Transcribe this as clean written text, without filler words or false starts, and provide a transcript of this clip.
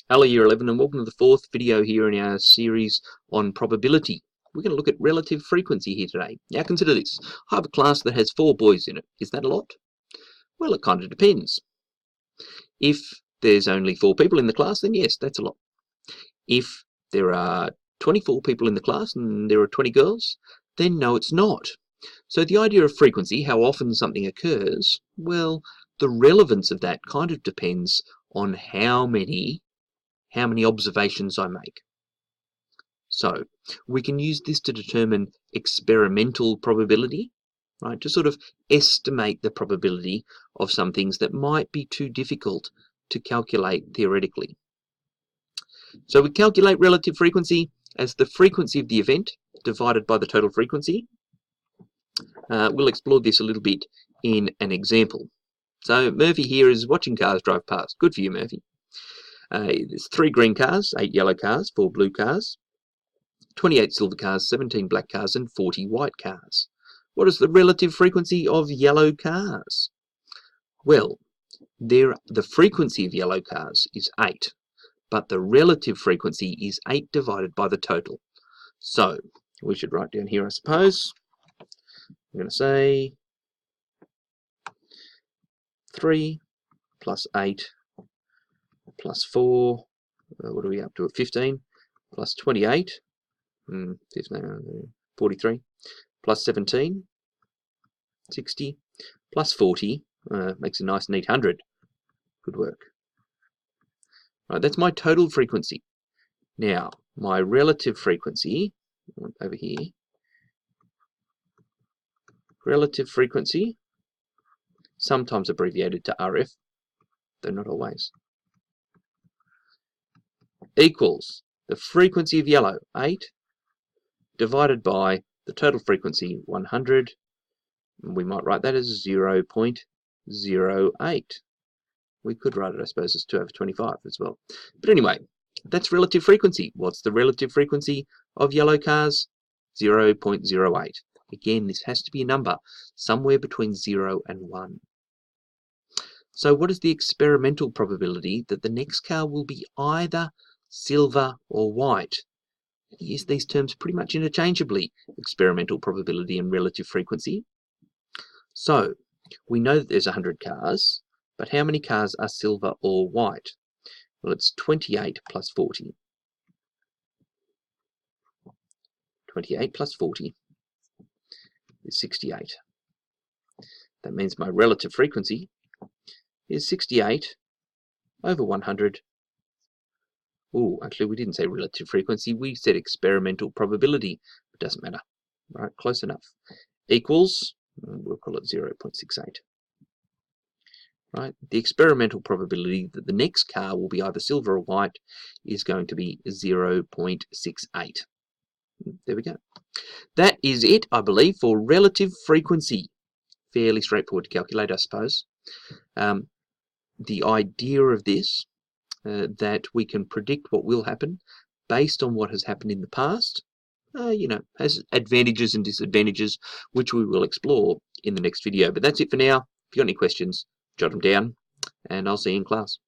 Hello Year 11 and welcome to the fourth video here in our series on probability. We're going to look at relative frequency here today. Now consider this. I have a class that has 4 boys in it. Is that a lot? Well, it kind of depends. If there's only 4 people in the class, then yes, that's a lot. If there are 24 people in the class and there are 20 girls, then no, it's not. So the idea of frequency, how often something occurs, well, the relevance of that kind of depends on how many observations I make. So we can use this to determine experimental probability, right? To sort of estimate the probability of some things that might be too difficult to calculate theoretically. So we calculate relative frequency as the frequency of the event divided by the total frequency. We'll explore this a little bit in an example. So Murphy here is watching cars drive past. Good for you, Murphy. There's 3 green cars, 8 yellow cars, 4 blue cars, 28 silver cars, 17 black cars, and 40 white cars. What is the relative frequency of yellow cars? Well, the frequency of yellow cars is 8, but the relative frequency is 8 divided by the total. So we should write down here, I suppose. I'm going to say 3 plus 8 plus 4, what are we up to, 15, plus 28, 15, 43, plus 17, 60, plus 40, makes a nice neat 100. Good work. Right, that's my total frequency. Now, my relative frequency, over here, relative frequency, sometimes abbreviated to RF, though not always, equals the frequency of yellow, 8, divided by the total frequency, 100. We might write that as 0.08. We could write it, I suppose, as 2/25 as well. But anyway, that's relative frequency. What's the relative frequency of yellow cars? 0.08. Again, this has to be a number somewhere between 0 and 1. So what is the experimental probability that the next car will be either silver or white? We use these terms pretty much interchangeably, experimental probability and relative frequency. So we know that there's 100 cars, but how many cars are silver or white? Well, it's 28 plus 40. 28 plus 40 is 68. That means my relative frequency is 68 over 100. Oh, actually, we didn't say relative frequency. We said experimental probability. It doesn't matter. Right, close enough. Equals, we'll call it 0.68. Right, the experimental probability that the next car will be either silver or white is going to be 0.68. There we go. That is it, I believe, for relative frequency. Fairly straightforward to calculate, I suppose. The idea of this, that we can predict what will happen based on what has happened in the past, has advantages and disadvantages, which we will explore in the next video. But that's it for now. If you've got any questions, jot them down, and I'll see you in class.